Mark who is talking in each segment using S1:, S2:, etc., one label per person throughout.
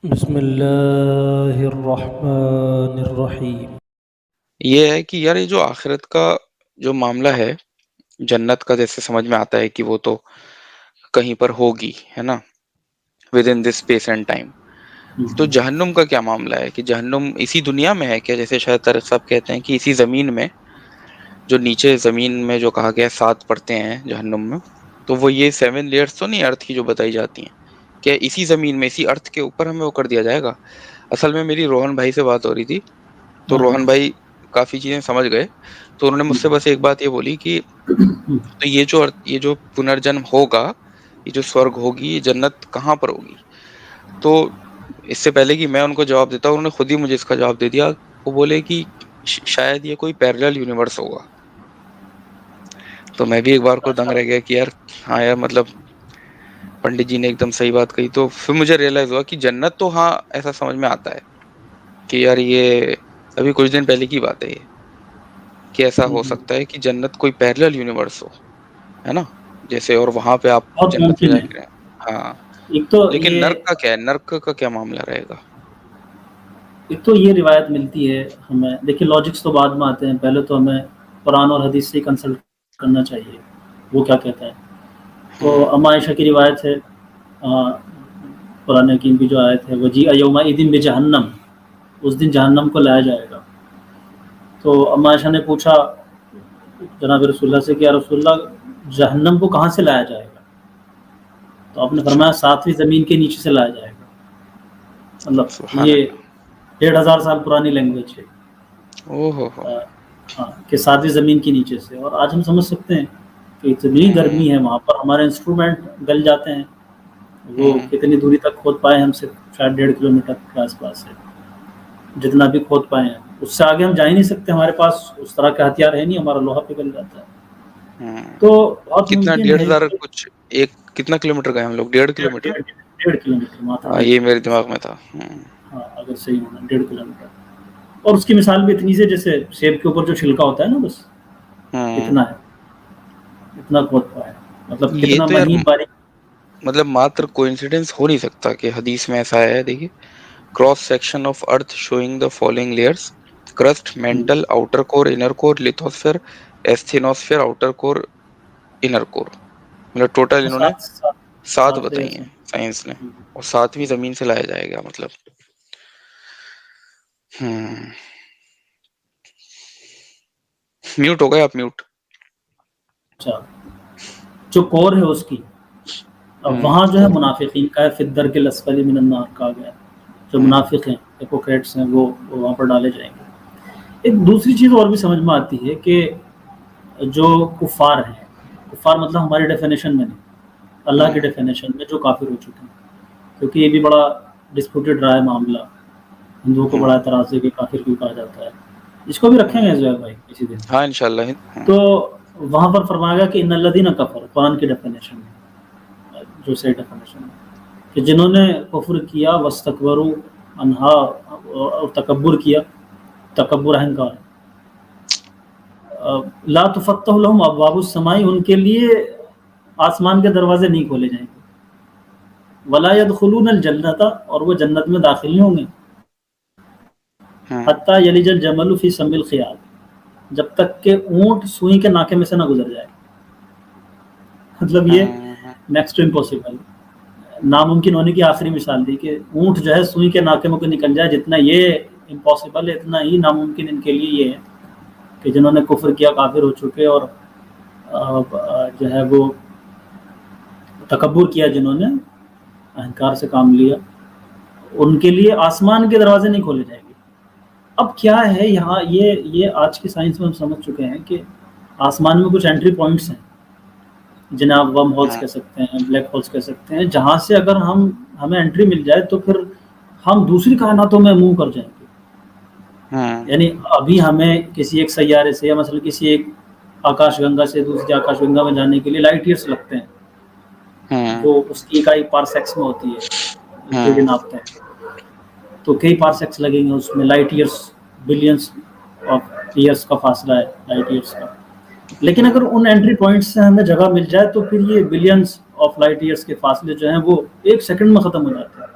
S1: بسم اللہ الرحمن الرحیم۔
S2: یہ ہے کہ یار یہ جو آخرت کا جو معاملہ ہے، جنت کا جیسے سمجھ میں آتا ہے کہ وہ تو کہیں پر ہوگی، ہے نا، with in this space and time. تو جہنم کا کیا معاملہ ہے کہ جہنم اسی دنیا میں ہے کیا؟ جیسے شاید طارق صاحب کہتے ہیں کہ اسی زمین میں، جو نیچے زمین میں جو کہا گیا ہے 7 پڑتے ہیں جہنم میں، تو وہ یہ 7 لیئرز تو نہیں ارتھ کی جو بتائی جاتی ہیں، کیا اسی زمین میں اسی ارتھ کے اوپر ہمیں وہ کر دیا جائے گا؟ اصل میں میری روہن بھائی سے بات ہو رہی تھی، تو روہن بھائی کافی چیزیں سمجھ گئے، تو انہوں نے مجھ سے بس ایک بات یہ بولی کہ تو یہ جو پنرجنم ہوگا، یہ جو سورگ ہوگی، یہ جنت کہاں پر ہوگی؟ تو اس سے پہلے کہ میں ان کو جواب دیتا ہوں، انہوں نے خود ہی مجھے اس کا جواب دے دیا. وہ بولے کہ شاید یہ کوئی پیرلل یونیورس ہوگا. تو میں بھی ایک بار کو دنگ رہ گیا کہ یار ہاں یار، مطلب پنڈت جی نے ایک دم صحیح بات کہی. تو پھر مجھے ریئلائز ہوا کہ جنت تو ہاں ایسا سمجھ میں آتا ہے کہ یار یہ ابھی کچھ دن پہلے کی بات ہے یہ، کہ ایسا ہو سکتا ہے کہ جنت کوئی پیرلل یونیورس ہو، ہے نا، جیسے، اور وہاں پہ آپ
S1: بہت
S2: جنت میں
S1: ممکن
S2: جا
S1: ہے۔
S2: کے رہیں. ہاں،
S1: ایک تو
S2: لیکن
S1: یہ
S2: نرک کا کیا ہے؟ نرک کا کیا معاملہ رہے گا؟
S1: ایک تو یہ روایت ملتی ہے ہمیں، دیکھیں لاجکس تو بعد میں آتے ہیں، پہلے تو ہمیں قرآن اور حدیث سے کنسلٹ کرنا چاہیے وہ کیا کہتا ہے. تو
S2: ہوں
S1: اما عائشہ کی روایت ہے، قرآن حکیم کی جو آیت ہے، وجیء یومئذ بجہنم، اس دن جہنم کو لایا جائے گا. تو اما عائشہ نے پوچھا جناب رسول اللہ سے کہ یا رسول اللہ، جہنم کو کہاں سے لایا جائے گا؟ تو آپ نے
S2: اچھا،
S1: فرمایا 7ویں زمین کے نیچے سے لایا جائے گا. مطلب
S2: سبحان
S1: یہ
S2: اللہ.
S1: 1500 سال پرانی لینگویج ہے،
S2: او ہو.
S1: ہاں، کہ 7ویں زمین کے نیچے سے. اور آج ہم سمجھ سکتے ہیں کہ اتنی
S2: ہوں
S1: گرمی ہے وہاں پر، ہمارے انسٹرومنٹ گل جاتے ہیں. وہ
S2: ہوں
S1: کتنی دوری تک کھود پائے ہم سے؟ شاید 1.5 کلومیٹر کے آس پاس ہے، جتنا بھی کھود پائے ہیں. اس سے آگے ہم جا ہی نہیں سکتے، ہمارے پاس اس طرح کا ہتھیار ہے نہیں، ہمارا لوہا پگھل جاتا ہے.
S2: ہوں
S1: تو بہت
S2: کتنا؟
S1: ممکن ہے
S2: 1,500
S1: کہ
S2: کچھ ایک کتنا کلو میٹر گئے ہم لوگ؟ 1.5 کلومیٹر.
S1: 1.5 کلومیٹر ماتر
S2: ہاں،
S1: 1.5
S2: یہ میرے
S1: کلومیٹر.
S2: دماغ میں تھا.
S1: ہاں، اگر صحیح ہونا 1.5 کلومیٹر. اور اس کی مثال بھی اتنی سے، جیسے سیب کے اوپر جو چھلکا ہوتا ہے نا، بس
S2: ہوں
S1: اتنا ہے، اتنا کھود پایا. مطلب
S2: یہ
S1: کتنا
S2: تو یار
S1: مہین باریک.
S2: مطلب ماتر کوئنسیڈنس ہو نہیں سکتا کہ حدیث میں ایسا ہے. دیکھیے، cross section of earth showing the following layers: crust, mantle, outer core, inner core, lithosphere, asthenosphere, outer core, inner core. مطلب ٹوٹل انہوں نے
S1: سات سات
S2: 7
S1: سات
S2: بتائی
S1: layers
S2: ہیں
S1: ہیں.
S2: سائنس نے، اور 7ویں زمین سے لایا جائے گا. مطلب میوٹ ہو گئے آپ؟ میوٹ.
S1: اچھا، جو کور ہے اس کی، اب وہاں جو ہے منافقین کا ہے، فی الدرک الاسفل من النار کہا گیا. جو منافق ہیں، ہپوکریٹس ہیں، وہ وہاں پر ڈالے جائیں گے. ایک دوسری چیز اور بھی سمجھ میں آتی ہے کہ جو کفار ہیں، کفار مطلب ہماری ڈیفینیشن میں نہیں، اللہ کی ڈیفینیشن میں جو کافر ہو چکے ہیں، کیونکہ یہ بھی بڑا ڈسپیوٹڈ رہا ہے معاملہ. ہندوؤں کو بڑا اعتراض ہے کہ کافر کیوں کہا جاتا ہے. اس کو بھی رکھیں گے زہیر بھائی کسی دن.
S2: ہاں انشاءاللہ.
S1: تو وہاں پر فرمایا گیا کہ ان الذین کفروا، قرآن کی ڈیفینیشن میں، جو صحیح ڈیفینیشن ہے، کہ جنہوں نے کفر کیا، واستکبروا عنہا، اور تکبر کیا، تکبر اہنکار، لا تفتح لهم ابواب السماء، ان کے لیے آسمان کے دروازے نہیں کھولے جائیں گے. ولا يدخلون الجنۃ، اور وہ جنت میں داخل نہیں ہوں گے. حتی یلج الجمل فی سم الخیاط، جب تک کہ اونٹ سوئی کے ناکے میں سے نہ گزر جائے. مطلب یہ نیکسٹ ٹو امپاسبل، ناممکن ہونے کی آخری مثال دی کہ اونٹ جو ہے سوئی کے ناکے میں کو نکل جائے. جتنا یہ امپاسبل ہے، اتنا ہی ناممکن ان کے لیے یہ ہے کہ جنہوں نے کفر کیا، کافر ہو چکے، اور جو ہے وہ تکبر کیا، جنہوں نے اہنکار سے کام لیا، ان کے لیے آسمان کے دروازے نہیں کھولے جائیں گے. اب کیا ہے یہاں، یہ آج کی سائنس میں ہم سمجھ چکے ہیں کہ آسمان میں کچھ انٹری پوائنٹس ہیں، جنہیں آپ ورم ہولس کہہ سکتے ہیں، بلیک ہولس کہہ سکتے ہیں، جہاں سے اگر ہمیں انٹری مل جائے تو پھر ہم دوسری کائناتوں میں موو کر جائیں گے. یعنی ابھی ہمیں کسی ایک سیارے سے، یا مثلا کسی ایک آکاش گنگا سے دوسری آکاش گنگا میں جانے کے لیے لائٹ ایئرس لگتے ہیں. وہ اس کی اکائی پارسیکس میں ہوتی ہے جو یہ ناپتے ہیں. تو کئی پارسیکس لگیں گے اس میں، light years, billions of years کا فاصلہ ہے لائٹ ایئرس کا. لیکن اگر ان انٹری پوائنٹس سے ہمیں جگہ مل جائے تو پھر یہ بلینس آف لائٹ ایئرس کے فاصلے جو ہیں وہ 1 سیکنڈ میں ختم ہو جاتے ہیں.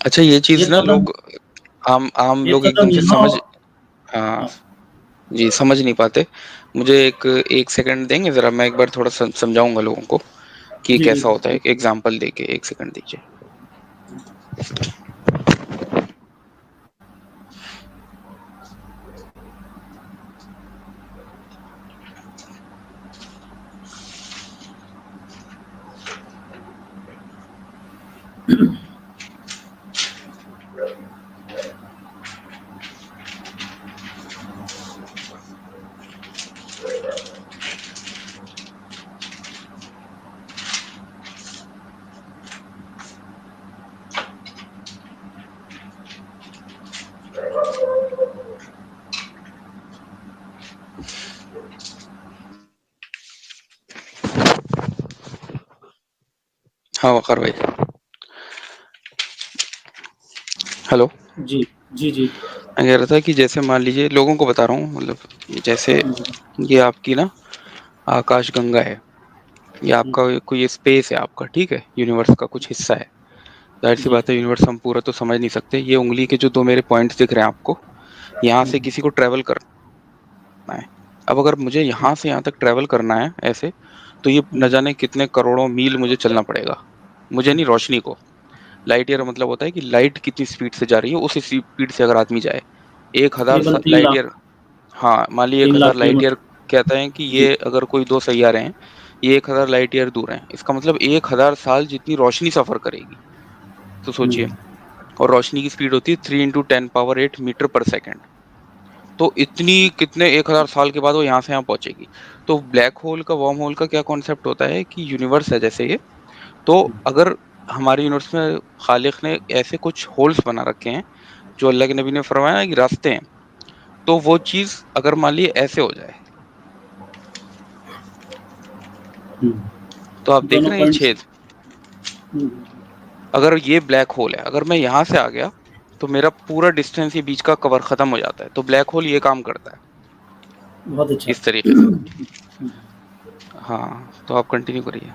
S2: اچھا یہ چیز
S1: یہ
S2: نا
S1: قدم
S2: لوگ عام
S1: یہ
S2: لوگ ایک
S1: قدم
S2: دم سے
S1: یہاں،
S2: سمجھ، ہاں جی سمجھ نہیں پاتے. مجھے ایک سیکنڈ دیں گے ذرا، میں ایک بار تھوڑا سمجھاؤں گا لوگوں کو کہ یہ
S1: جی جی
S2: کیسا ہوتا ہے.
S1: جی
S2: ایک ایگزامپل دے کے، ایک سیکنڈ دیجیے. ہاں وقار بھائی، ہلو.
S1: جی جی جی
S2: میں کہہ رہا تھا کہ جیسے مان لیجیے لوگوں کو بتا رہا ہوں، مطلب جیسے یہ آپ کی نا آکاش گنگا ہے، یہ آپ کا کوئی اسپیس ہے آپ کا، ٹھیک ہے، یونیورس کا کچھ حصہ ہے. ظاہر سی
S1: جی
S2: بات ہے یونیورس ہم پورا تو سمجھ نہیں سکتے. یہ انگلی کے جو 2 میرے پوائنٹس دکھ رہے ہیں آپ کو، یہاں سے کسی کو ٹریول کرنا ہے. اب اگر مجھے یہاں سے یہاں تک ٹریول کرنا ہے ایسے، تو یہ نہ جانے کتنے کروڑوں میل مجھے چلنا پڑے گا. مجھے نہیں، روشنی کو. لائٹ ایئر مطلب ہوتا ہے کہ لائٹ کتنی اسپیڈ سے جا رہی ہے، اس اسپیڈ سے اگر آدمی جائے 1000
S1: تقریباً 3
S2: لائٹ ایئر.
S1: لاکھ
S2: ہاں مان لیے
S1: 3
S2: 1000
S1: لاکھ کلو
S2: لائٹ ایئر
S1: میٹر
S2: کہتا ہے کہ
S1: جی
S2: یہ اگر کوئی 2 سیارے ہیں، یہ 1000 لائٹ ایئر دور ہیں. اس کا مطلب 1000 سال جتنی روشنی سفر کرے گی. تو سوچئے، اور روشنی کی سپیڈ ہوتی ہے 3 × 10⁸ میٹر پر سیکنڈ. تو اتنی کتنے 1000 سال کے بعد وہ یہاں سے یہاں پہنچے گی. تو بلیک ہول کا، ورم ہول کا کیا کانسیپٹ ہوتا ہے کہ یونیورس ہے جیسے یہ، تو اگر ہمارے یونیورس میں خالق نے ایسے کچھ ہولس بنا رکھے ہیں جو اللہ کے نبی نے فرمایا نا کہ راستے ہیں، تو وہ چیز اگر مان لیے ایسے ہو جائے، تو آپ دیکھ
S1: دونوں
S2: رہے ہیں یہ
S1: پوائنٹس.
S2: چھید. اگر یہ بلیک ہول ہے، اگر میں یہاں سے آ گیا تو میرا پورا ڈسٹینس یہ بیچ کا کور ختم ہو جاتا ہے. تو بلیک ہول یہ کام کرتا ہے
S1: بہت اچھا.
S2: اس طریقے سے. ہاں تو آپ کنٹینیو کریے.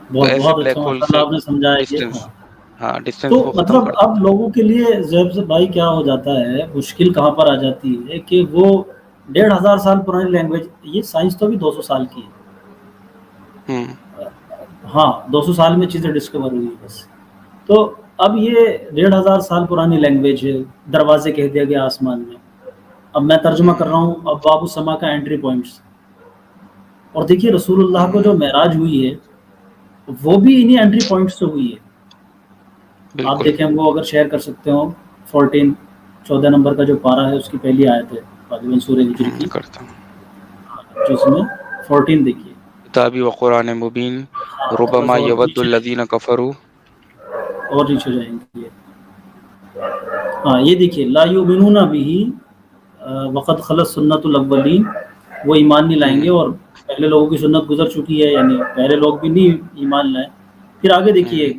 S2: تو
S1: بہت
S2: ایسے
S1: بہت
S2: بلیک
S1: اچھا،
S2: ہول
S1: ماشاء اللہ
S2: سے
S1: آپ نے سمجھایا کہ
S2: ڈسٹینس،
S1: ہاں.
S2: ہاں
S1: تو
S2: ڈسٹینس کو ختم
S1: مطلب
S2: کرتا
S1: اب لوگوں کے لیے زیب سے بھائی کیا ہو جاتا ہے، مشکل کہاں پر آ جاتی ہے کہ وہ 1500 سال پرانی لینگویج، یہ سائنس تو بھی 200 سال کی ہے.
S2: ہے.
S1: ہاں 200 سال میں چیزیں ڈسکور ہوئی ہیں بس. تو اب یہ 1500 سال پرانی لینگویج ہے. دروازے کہہ دیا گیا آسمان میں. اب میں ترجمہ کر رہا ہوں اب باب السما کا انٹری پوائنٹس. اور دیکھیے رسول اللہ کو جو معراج ہوئی ہے وہ بھی انہی انٹری پوائنٹس سے ہوئی ہے. آپ
S2: بالکل.
S1: دیکھیں وہ اگر شیئر کر سکتے ہو 14 نمبر کا جو پارہ ہے اس کی پہلی آیت ہے غالباً سورہ ہجر کی،
S2: کرتا ہوں.
S1: جس میں 14 دیکھیے.
S2: کتابی و قرآن مبین
S1: ہاں تھوڑا
S2: ربما
S1: سا اور
S2: یود
S1: نیچے جائیں،
S2: الذین کفروا.
S1: اور نیچے جائیں گے. ہاں یہ دیکھیے لا یؤمنون بہ وقد خلت سنت الاولین، وہ ایمان نہیں لائیں گے اور پہلے لوگوں کی سنت گزر چکی ہے، یعنی پہلے لوگ بھی نہیں ایمان لائے. پھر آگے دیکھیے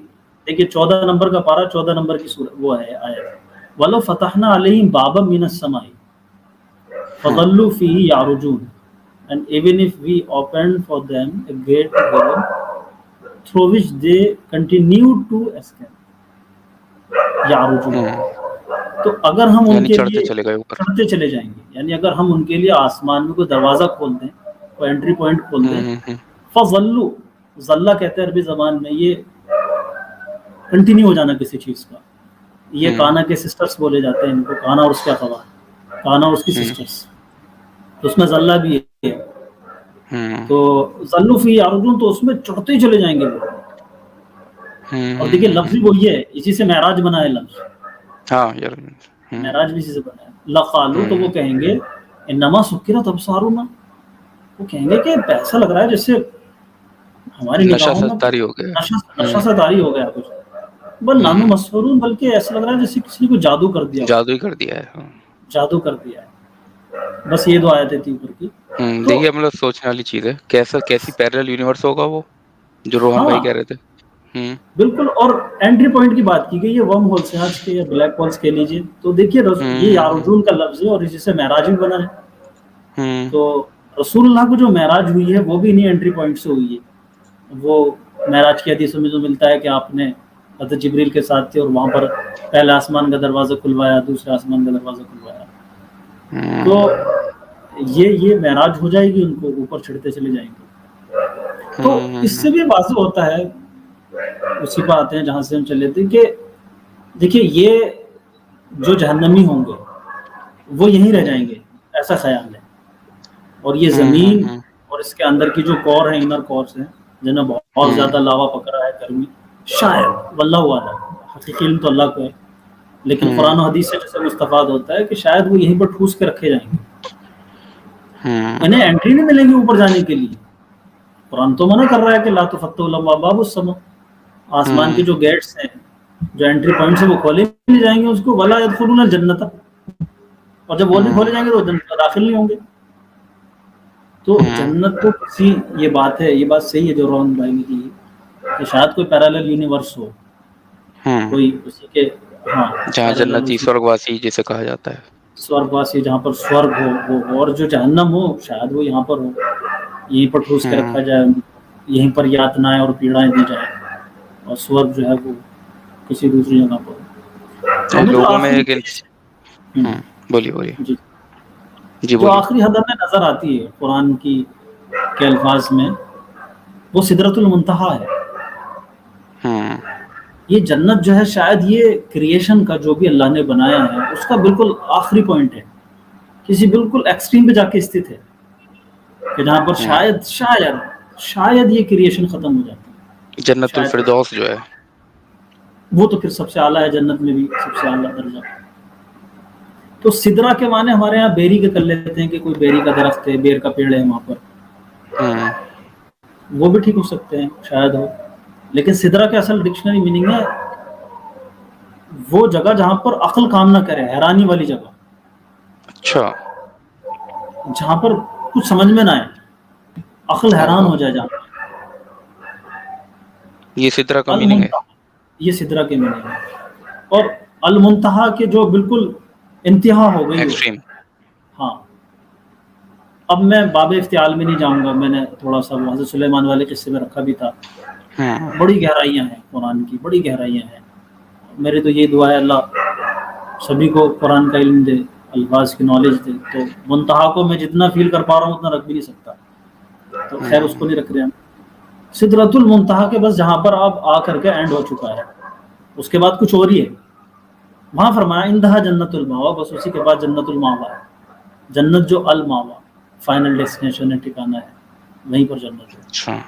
S1: 14 نمبر کا پارہ، 14 نمبر کی سورہ وہ ہے آیت، وَلَوْ فَتَحْنَا عَلَيْهِمْ بَابًا مِّنَ السَّمَاءِ فَظَلُّوا فِيهِ يَعْرُجُونَ and even if we opened for them a gate to heaven through which they continued to escape. یعرجون، تو اگر ہم ان
S2: یعنی
S1: کے
S2: چڑھتے
S1: لیے
S2: چلے گئے اوپر.
S1: چڑھتے چلے جائیں گے، یعنی اگر ہم ان کے لیے آسمان میں کوئی دروازہ کھول دیں، کوئی انٹری پوائنٹ کھول دیں، فَظَلُّوا، ظلہ کہتے ہیں عربی زبان میں، یہ کنٹینیو ہو جانا کسی چیز کا. یہ کانا کے سسٹرز بولے جاتے ہیں ان کو، کانا اور اس کے اخوات، کانا اور اس کی سسٹرز، تو اس میں ظلہ بھی ہے. تو ظلوا فیہ یعرجون، تو اس میں چڑھتے ہی چلے جائیں گے وہ. اور دیکھیے لفظ بھی وہی ہے، اسی سے معراج بنا ہے لفظ،
S2: ہاں یار.
S1: معراج بھی اسی سے بنا ہے. لقالوا، تو وہ کہیں گے انما سکرت ابصارنا، وہ کہیں گے کہ ایسا لگ رہا ہے جیسے ہماری
S2: نشہ
S1: نگاہوں میں
S2: ستاری ہو گیا.
S1: نشہ سے طاری ہو گیا کچھ. بل نحن مسحورون، بلکہ ایسا لگ رہا ہے جیسے کسی کو جادو کر دیا ہو،
S2: جادو ہی کر دیا ہے.
S1: جادو کر دیا ہے. بس یہ 2 آیتیں تھیں اوپر کی. تو
S2: دیکھیے مطلب سوچنے والی چیز ہے، کیسی پیرل یونیورس ہوگا وہ جو روہن
S1: ہاں
S2: بھائی کہہ رہے تھے.
S1: بالکل. اور انٹری پوائنٹ کی بات کی گئی ہے، ورم ہولس ہیں آج کے یا بلیک ہولس کہہ لیجیے. تو دیکھیے یہ یعرجون کا لفظ ہے اور اسی سے معراج بھی بنا ہے. تو رسول اللہ کو جو معراج ہوئی ہے وہ بھی انہی انٹری پوائنٹ سے ہوئی ہے. وہ معراج کی حدیثوں میں جو ملتا ہے کہ آپ نے حضرت جبریل کے ساتھ تھے اور وہاں پر پہلے آسمان کا دروازہ کھلوایا، دوسرے آسمان کا دروازہ کھلوایا. تو یہ معراج ہو جائے گی، ان کو اوپر چڑھتے چلے جائیں گے. تو اس سے بھی واضح ہوتا ہے، اسی پر آتے ہیں جہاں سے ہم چلے تھے، کہ دیکھیے یہ جو جہنمی ہوں گے وہ یہیں رہ جائیں گے، ایسا خیال ہے. اور یہ زمین اور اس کے اندر کی جو کور ہیں، انر کورس ہیں، جنہیں بہت زیادہ لاوا پکڑا ہے گرمی، شاید واللہ اعلم، حقیقی علم تو اللہ کو ہے، لیکن قرآن و حدیث سے جیسے مستفاد ہوتا ہے کہ شاید وہ یہیں پر ٹھوس کے رکھے جائیں گے، انہیں انٹری نہیں ملے گی اوپر جانے کے لیے. قرآن تو منع کر رہا ہے کہ لا تفتح لهم ابواب السماء، آسمان کے جو گیٹس ہیں، جو انٹری پوائنٹس ہیں، وہ کھولے نہیں جائیں گے اس کو، ولا يدخلون الجنت، اور جب وہ نہیں کھولے جائیں گے تو جنت میں داخل نہیں ہوں گے. تو جنت تو کسی، یہ بات ہے، یہ بات صحیح ہے جو روہن بھائی نے کی کہ شاید کوئی پیرالل یونیورس ہو، کوئی اسی کے، ہاں،
S2: جہاں جنتی سورگواسی جسے کہا جاتا ہے،
S1: سورگواسی، جہاں پر سورگ ہو وہ، اور جو جہنم ہو شاید وہ یہاں پر ہو، یہیں پر ٹھوس کے رکھا جائے، یہیں پر یاتنائیں اور پیڑائیں دی جائیں، اور سورگ جو ہے وہ کسی دوسری جگہ پر ہو. ہمیں جو
S2: لوگوں میں
S1: آخری
S2: ایک بولیے جی
S1: جو
S2: بولیے.
S1: آخری حد ہمیں نظر آتی ہے قرآن کی کے الفاظ میں، وہ سدرۃ المنتہا ہے. یہ جنت جو ہے شاید یہ کریشن کا جو بھی اللہ نے بنایا ہے اس کا بالکل آخری پوائنٹ ہے، کسی بالکل ایکسٹریم پہ جا کے استھت ہے، کہ جہاں پر شاید یہ کریشن ختم ہو جاتی ہے.
S2: جنت
S1: شاید
S2: الفردوس جو ہے
S1: وہ تو پھر سب سے اعلیٰ ہے، جنت میں بھی سب سے اعلیٰ درجہ. تو سدرا کے معنی ہمارے یہاں بیری کے کر لیتے ہیں کہ کوئی بیری کا درخت ہے، بیر کا پیڑ ہے وہاں پر، وہ بھی ٹھیک ہو سکتے ہیں شاید ہو. لیکن سدرا کے اصل ڈکشنری میننگ ہے وہ جگہ جہاں پر عقل کام نہ کرے، حیرانی والی جگہ،
S2: اچھا،
S1: جہاں پر کچھ سمجھ میں نہ آئے، عقل حیران ہو جائے. جہاں
S2: یہ سدرا کا میننگ ہے.
S1: المنتہا، یہ سدرا کے معنی ہے. اور المنتہا کے جو بالکل انتہا ہو گئی ہو.
S2: ایکسٹریم.
S1: ہاں، اب میں باب افتعال میں نہیں جاؤں گا، میں نے تھوڑا سا وہ حضرت سلیمان والے قصے میں رکھا بھی تھا. بڑی گہرائیاں ہیں قرآن کی، بڑی گہرائیاں ہیں. میری تو یہ دعا ہے اللہ سبھی کو قرآن کا علم دے، الفاظ کی نالج دے. تو منتہا کو میں جتنا فیل کر پا رہا ہوں اتنا رکھ بھی نہیں سکتا، تو خیر اس کو نہیں رکھ رہے ہم. سدرۃ المنتہا کے بس جہاں پر اب آ کر کے اینڈ ہو چکا ہے، اس کے بعد کچھ اور ہی ہے. وہاں فرمایا اندہا جنت الماوا، بس اسی کے بعد جنت الماوا ہے. جنت جو الماوا فائنل ڈیسٹینیشن ہے، ٹھکانہ ہے، وہیں پر جنت ہے.
S2: اچھا،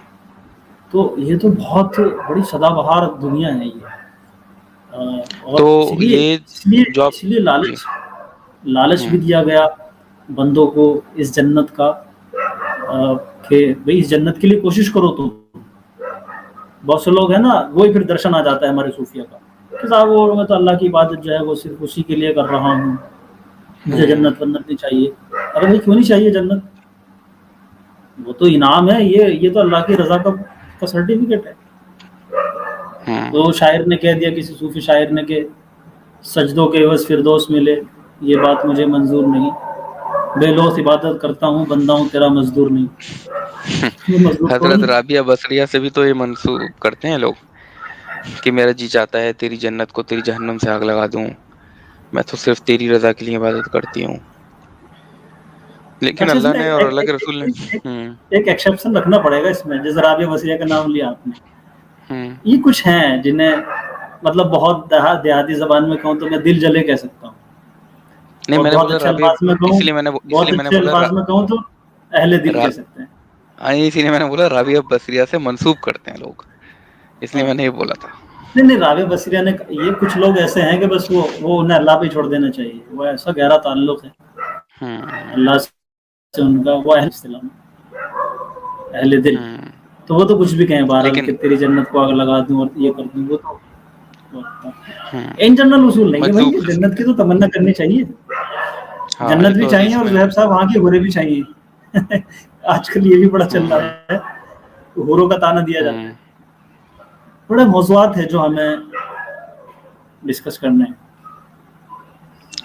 S1: تو یہ تو بہت بڑی سدا بہار دنیا ہے یہ. اور
S2: تو
S1: اس
S2: جو آپ
S1: لیے
S2: جی
S1: لالچ بھی دیا گیا بندوں کو اس جنت کا، کہ بھئی اس جنت کے لیے کوشش کرو. تو بہت سے لوگ ہیں نا، وہی پھر درشن آ جاتا ہے ہمارے صوفیہ کا کہ صاحب وہ میں تو اللہ کی عبادت جو ہے وہ صرف اسی کے لیے کر رہا ہوں، مجھے جنت نہیں چاہیے. ارے بھائی کیوں نہیں چاہیے جنت؟ وہ تو انعام ہے، یہ تو اللہ کی رضا کا سرٹیفکیٹ ہے. تو شاعر نے کہہ دیا، کسی صوفی شاعر نے، کہ سجدوں کے عوض فردوس ملے، یہ بات مجھے منظور نہیں، بے لوث عبادت کرتا ہوں، بندہ ہوں تیرا مزدور نہیں. مزدور
S2: حضرت
S1: کون؟
S2: رابعہ بصریہ سے بھی تو یہ منسوب کرتے ہیں لوگ کہ میرا جی چاہتا ہے تیری جنت کو تیری جہنم سے آگ لگا دوں، میں تو صرف تیری رضا کے لیے عبادت کرتی ہوں. لیکن
S1: اچھا، اس
S2: اللہ
S1: میں
S2: نے اور اللہ کے رسول نے
S1: ایک ایکسیپشن رکھنا پڑے گا اس میں. جیسے رابعہ بصریہ کا نام لیا آپ نے، یہ کچھ ہیں جنہیں مطلب بہت دیہاتی زبان میں کہوں تو میں دل جلے کہہ سکتا ہوں،
S2: نہیں،
S1: اور
S2: میں نے
S1: بہت
S2: بولا
S1: اچھے
S2: رابعہ،
S1: الفاظ میں کہوں،
S2: اس لیے
S1: بہت
S2: میں نے
S1: اچھے
S2: بولا
S1: الفاظ میں کہوں تو اہل دل کہہ سکتے ہیں.
S2: اسی لیے میں نے بولا رابعہ بصریہ سے منسوب کرتے ہیں لوگ، اس لیے
S1: ہاں،
S2: میں نے یہ بولا تھا.
S1: نہیں رابعہ بصریہ نے، یہ کچھ لوگ ایسے ہیں کہ بس وہ انہیں اللہ پہ چھوڑ دینا چاہیے، وہ ایسا گہرا تعلق ہے اللہ سے ان کا، وہ اہل دل. تو وہ تو کچھ بھی کہیں بہرحال
S2: لیکن
S1: کہ تیری جنت کو آگ لگا دوں اور یہ کر دوں، وہ تو ان جنرل اصول نہیں ہے بھائی.
S2: مجذوب
S1: یہ
S2: کر
S1: جنت
S2: سکتے
S1: کی
S2: ہیں.
S1: تو تمنا کرنی چاہیے،
S2: ہاں، یہ
S1: جنت بھی
S2: تو
S1: چاہیے
S2: حدیث
S1: اور
S2: میں
S1: زہیب صاحب وہاں کے برے بھی چاہیے. آج کل یہ بھی بڑا چل رہا ہے، حوروں کا تانا دیا جاتا ہے. بڑے موضوعات ہیں جو ہمیں ڈسکس کرنے ہیں.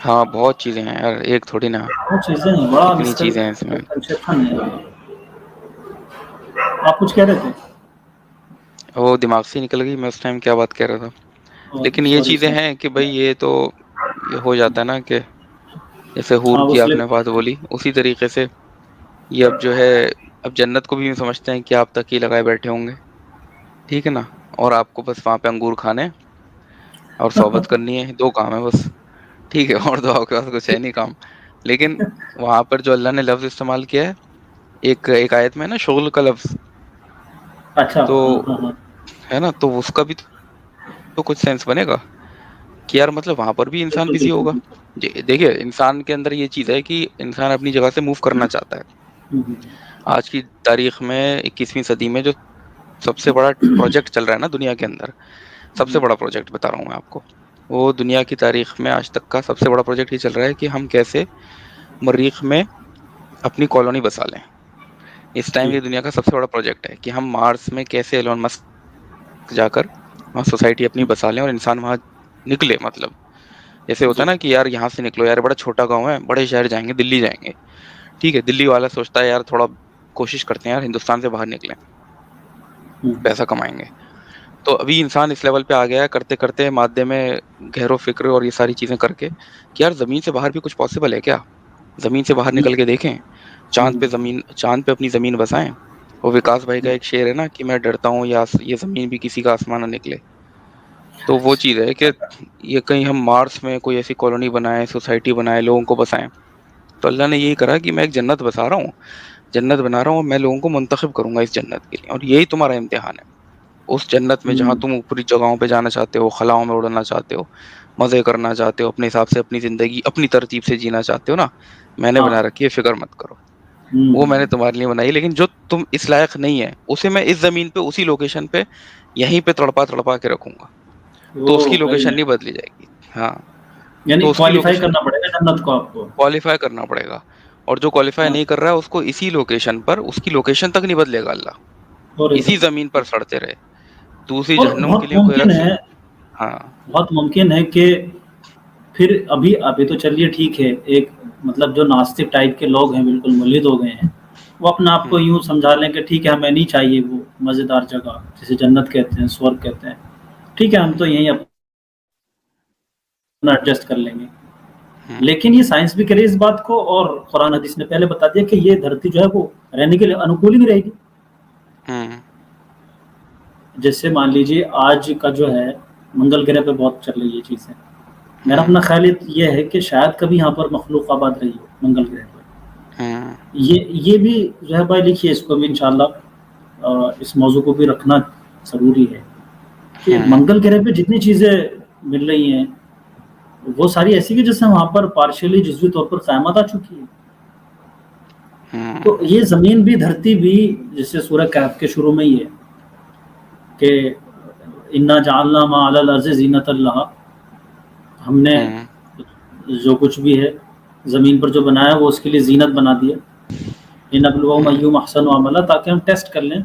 S2: ہاں، بہت چیزیں ہیں یار، ایک تھوڑی نا،
S1: بہت چیزیں ہیں، بڑا
S2: کتنی چیزیں ہیں اس میں.
S1: کنسیپشن ہے. آپ کچھ کہہ رہے تھے؟
S2: وہ دماغ سے نکل گئی، میں اس ٹائم کیا بات کہہ رہا تھا. لیکن یہ چیزیں ہیں کہ بھائی یہ تو یہ ہو جاتا ہے نا کہ جیسے حور کی آپ نے بات بولی اسی طریقے سے یہ اب جو ہے اب جنت کو بھی سمجھتے ہیں کہ آپ تک ہی لگائے بیٹھے ہوں گے، ٹھیک ہے نا، اور آپ کو بس وہاں پہ انگور کھانے اور صحبت کرنی ہے، 2 کام ہے بس، ٹھیک ہے، اور تو آپ کے پاس کچھ ہے نہیں کام. لیکن وہاں پر جو اللہ نے لفظ استعمال کیا ہے ایک آیت میں نا شغل کا لفظ،
S1: اچھا
S2: تو
S1: ہاں ہاں
S2: ہے نا، تو اس کا بھی تو کچھ سینس بنے گا کہ یار مطلب وہاں پر بھی انسان
S1: بالکل
S2: بزی
S1: بالکل
S2: ہوگا. دیکھیے انسان کے اندر یہ چیز ہے کہ انسان اپنی جگہ سے موو کرنا چاہتا ہے. آج کی تاریخ میں 21ویں صدی میں جو سب سے بڑا پروجیکٹ چل رہا ہے نا دنیا کے اندر، سب سے بڑا پروجیکٹ بتا رہا ہوں میں آپ کو، وہ دنیا کی تاریخ میں آج تک کا سب سے بڑا پروجیکٹ یہ چل رہا ہے کہ ہم کیسے مریخ میں اپنی کالونی بسا لیں. اس ٹائم
S1: جی
S2: یہ دنیا کا سب سے بڑا پروجیکٹ ہے کہ ہم مارس میں کیسے ایلون مسک جا کر وہاں سوسائٹی اپنی بسا لیں اور انسان وہاں نکلے. مطلب جیسے ہوتا
S1: جی
S2: ہے نا کہ یار یہاں سے نکلو یار، بڑا چھوٹا گاؤں ہے، بڑے شہر جائیں گے، دلی جائیں گے، ٹھیک ہے، دلی والا سوچتا ہے یار تھوڑا کوشش کرتے ہیں یار ہندوستان سے باہر نکلیں، پیسہ کمائیں گے. تو ابھی انسان اس لیول پہ آ گیا ہے کرتے کرتے مادے میں گہر و فکر اور یہ ساری چیزیں کر کے کہ یار زمین سے باہر بھی کچھ پاسبل ہے کیا، زمین سے باہر نکل کے دیکھیں، چاند پہ اپنی زمین بسائیں. وہ وکاس بھائی کا ایک شعر ہے نا کہ میں ڈرتا ہوں یا یہ زمین بھی کسی کا آسمان نہ نکلے. تو وہ چیز ہے کہ یہ کہیں ہم مارس میں کوئی ایسی کالونی بنائیں، سوسائٹی بنائیں، لوگوں کو بسائیں. تو اللہ نے یہی کرا کہ میں ایک جنت بسا رہا ہوں، جنت بنا رہا ہوں، میں لوگوں کو منتخب کروں گا اس جنت کے لیے، اور یہی تمہارا امتحان ہے. اس جنت میں جہاں تم اوپری جگہوں پہ جانا چاہتے ہو، خلاؤں میں اڑنا چاہتے ہو، مزے کرنا چاہتے ہو، اپنے حساب سے اپنی زندگی اپنی ترتیب سے جینا چاہتے ہو نا، میں نے بنا رکھی ہے، فکر مت کرو. وہ میں نے تمہارے لیے بنائی، لیکن جو تم اس لائق نہیں ہے اسے میں اس زمین پہ اسی لوکیشن پہ یہیں پہ تڑپا تڑپا کے رکھوں گا، تو اس کی
S1: ویری
S2: لوکیشن نہیں
S1: نائس.
S2: بدلی جائے گی. ہاں
S1: یعنی
S2: تو اس کی
S1: کوالیفائی
S2: لوکیشن
S1: کرنا پڑے گا جنت کو آپ کو.
S2: کوالیفائی کرنا پڑے گا، اور جو کوالیفائی نہیں کر رہا ہے اس کو اسی لوکیشن پر اس کی لوکیشن تک نہیں بدلے گا اللہ، اسی زمین پر سڑتے رہے. دوسری
S1: اور
S2: جہنم کے
S1: بہت
S2: لیے کوئی
S1: ممکن
S2: الگ سے.
S1: ہے،
S2: ہاں
S1: بہت ممکن ہے کہ پھر ابھی تو چلیے ٹھیک ہے، ایک مطلب جو ناستک ٹائپ کے لوگ ہیں بالکل ملحد ہو گئے ہیں، وہ اپنے آپ کو یوں سمجھا لیں کہ ٹھیک ہے ہمیں نہیں چاہیے وہ مزیدار جگہ جسے جنت کہتے ہیں، سورگ کہتے ہیں، ٹھیک ہے ہم تو یہیں اپنا ایڈجسٹ کر لیں گے. لیکن یہ سائنس بھی کرے اس بات کو، اور قرآن حدیث نے پہلے بتا دیا کہ یہ دھرتی جو ہے وہ رہنے کے لیے انوکول ہی نہیں رہے گی. جیسے مان لیجیے آج کا جو ہے منگل گرہ پہ بہت چل رہی ہے چیزیں، میرا اپنا خیال یہ ہے کہ شاید کبھی یہاں پر مخلوق آباد رہی ہو منگل گرہ پر. یہ بھی جو ہے بھائی لکھیے، اس کو بھی انشاءاللہ اس موضوع کو بھی رکھنا ضروری ہے کہ منگل گرہ پہ جتنی چیزیں مل رہی ہیں وہ ساری ایسی کہ جیسے وہاں پر پارشلی جزوی طور پر قیامت آ چکی ہے. تو یہ زمین بھی دھرتی بھی جیسے سورہ کہف کے شروع میں ہی ہے کہ انا جعلنا ما علی الارض زینۃ لہا، ہم نے جو کچھ بھی ہے زمین پر جو بنایا وہ اس کے لیے زینت بنا دیا. لنبلوہم ایہم احسن عملا، تاکہ ہم ٹیسٹ کر لیں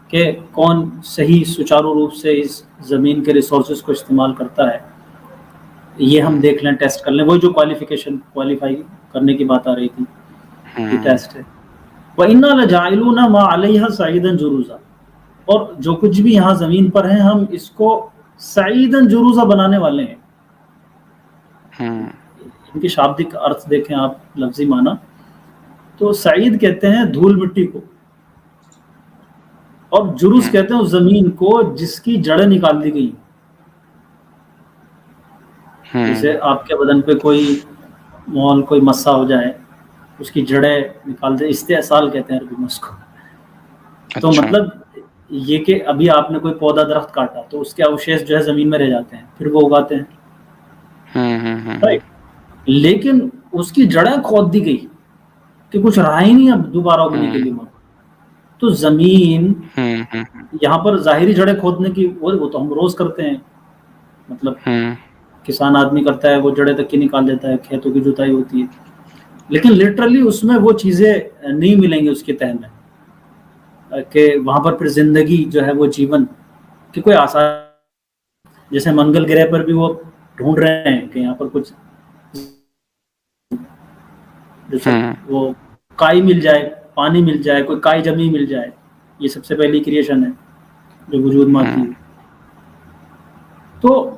S1: کہ کون صحیح سچارو روپ سے اس زمین کے ریسورسز کو استعمال کرتا ہے. یہ ہم دیکھ لیں، ٹیسٹ کر لیں، وہی جو کوالیفائی کرنے کی بات آ رہی تھی، یہ ٹیسٹ ہے. وَإِنَّا لَجَاعِلُونَ مَا عَلَيْهَا صَعِيدًا جُرُوزًا، اور جو کچھ بھی یہاں زمین پر ہیں ہم اس کو سعیدن جروزہ بنانے والے ہیں. ان کی شابدک ارتھ دیکھیں آپ، لفظی معنی تو سعید کہتے ہیں دھول مٹی کو، اور جروز کہتے ہیں اس زمین کو جس کی جڑیں نکال دی گئی. جیسے آپ کے بدن پہ کوئی مسا ہو جائے، اس کی جڑیں نکال دے، استحصال کہتے ہیں عربی میں اس کو. تو
S2: اچھا.
S1: مطلب یہ کہ ابھی آپ نے کوئی پودا درخت کاٹا تو اس کے اوشیش جو ہے زمین میں رہ جاتے ہیں، پھر وہ اگاتے ہیں. لیکن اس کی جڑیں کھود دی گئی کہ کچھ رہا ہی نہیں اب دوبارہ اگنے کے لیے. تو زمین یہاں پر ظاہری جڑیں کھودنے کی وہ تو ہم روز کرتے ہیں، مطلب کسان آدمی کرتا ہے، وہ جڑیں تک کی نکال دیتا ہے، کھیتوں کی جوتائی ہوتی ہے. لیکن لٹرلی اس میں وہ چیزیں نہیں ملیں گی اس کے تہہ میں کہ وہاں پر پھر زندگی جو ہے وہ جیون کی کوئی آثار. جیسے منگل گرہ پر بھی وہ ڈھونڈ رہے ہیں کہ یہاں پر کچھ جیسے وہ کائی مل جائے، پانی مل جائے، کوئی کائی جمی مل جائے. یہ سب سے پہلی کریشن ہے جو وجود میں آتی ہے. تو